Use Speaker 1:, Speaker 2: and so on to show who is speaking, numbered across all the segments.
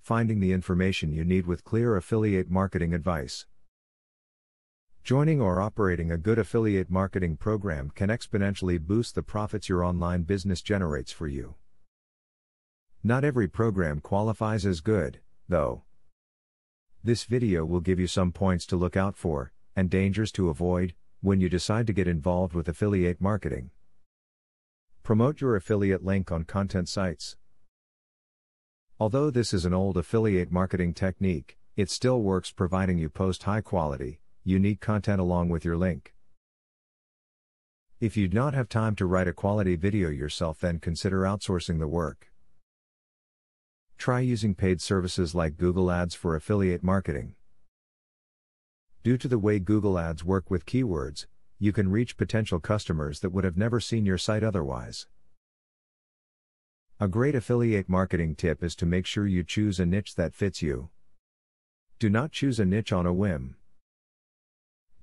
Speaker 1: finding the information you need with clear affiliate marketing advice. Joining or operating a good affiliate marketing program can exponentially boost the profits your online business generates for you. Not every program qualifies as good, though. This video will give you some points to look out for, and dangers to avoid, when you decide to get involved with affiliate marketing. Promote your affiliate link on content sites. Although this is an old affiliate marketing technique, it still works providing you post high quality, unique content along with your link. If you do not have time to write a quality video yourself, then consider outsourcing the work. Try using paid services like Google Ads for affiliate marketing. Due to the way Google Ads work with keywords, you can reach potential customers that would have never seen your site otherwise. A great affiliate marketing tip is to make sure you choose a niche that fits you. Do not choose a niche on a whim.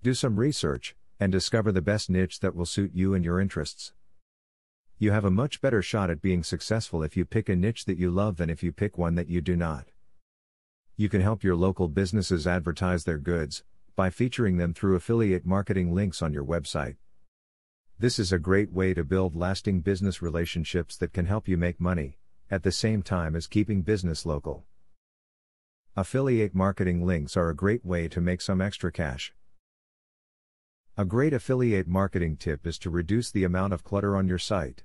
Speaker 1: Do some research, and discover the best niche that will suit you and your interests. You have a much better shot at being successful if you pick a niche that you love than if you pick one that you do not. You can help your local businesses advertise their goods by featuring them through affiliate marketing links on your website. This is a great way to build lasting business relationships that can help you make money, at the same time as keeping business local. Affiliate marketing links are a great way to make some extra cash. A great affiliate marketing tip is to reduce the amount of clutter on your site.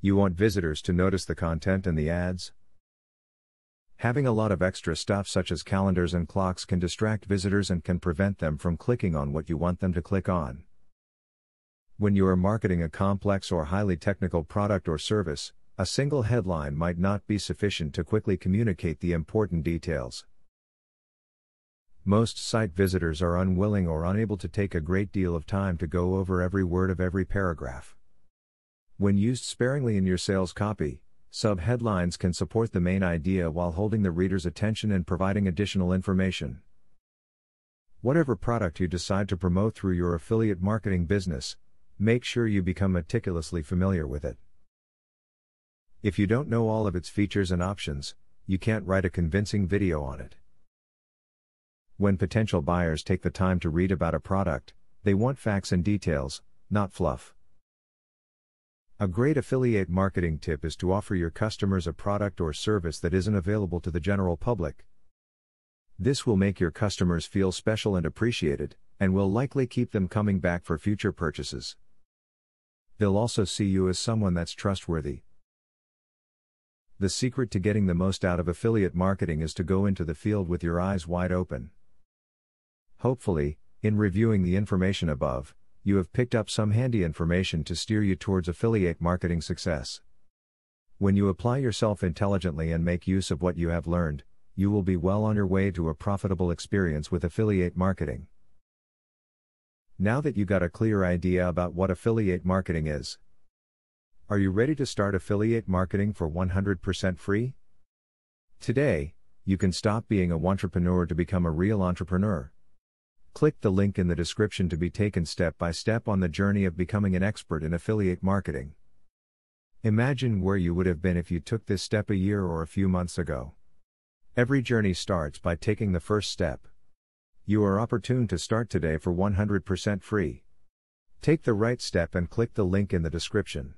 Speaker 1: You want visitors to notice the content and the ads? Having a lot of extra stuff such as calendars and clocks can distract visitors and can prevent them from clicking on what you want them to click on. When you are marketing a complex or highly technical product or service, a single headline might not be sufficient to quickly communicate the important details. Most site visitors are unwilling or unable to take a great deal of time to go over every word of every paragraph. When used sparingly in your sales copy, subheadlines can support the main idea while holding the reader's attention and providing additional information. Whatever product you decide to promote through your affiliate marketing business, make sure you become meticulously familiar with it. If you don't know all of its features and options, you can't write a convincing video on it. When potential buyers take the time to read about a product, they want facts and details, not fluff. A great affiliate marketing tip is to offer your customers a product or service that isn't available to the general public. This will make your customers feel special and appreciated, and will likely keep them coming back for future purchases. They'll also see you as someone that's trustworthy. The secret to getting the most out of affiliate marketing is to go into the field with your eyes wide open. Hopefully, in reviewing the information above, you have picked up some handy information to steer you towards affiliate marketing success. When you apply yourself intelligently and make use of what you have learned, you will be well on your way to a profitable experience with affiliate marketing. Now that you got a clear idea about what affiliate marketing is, are you ready to start affiliate marketing for 100% free? Today, you can stop being a wantrepreneur to become a real entrepreneur. Click the link in the description to be taken step by step on the journey of becoming an expert in affiliate marketing. Imagine where you would have been if you took this step a year or a few months ago. Every journey starts by taking the first step. You are opportune to start today for 100% free. Take the right step and click the link in the description.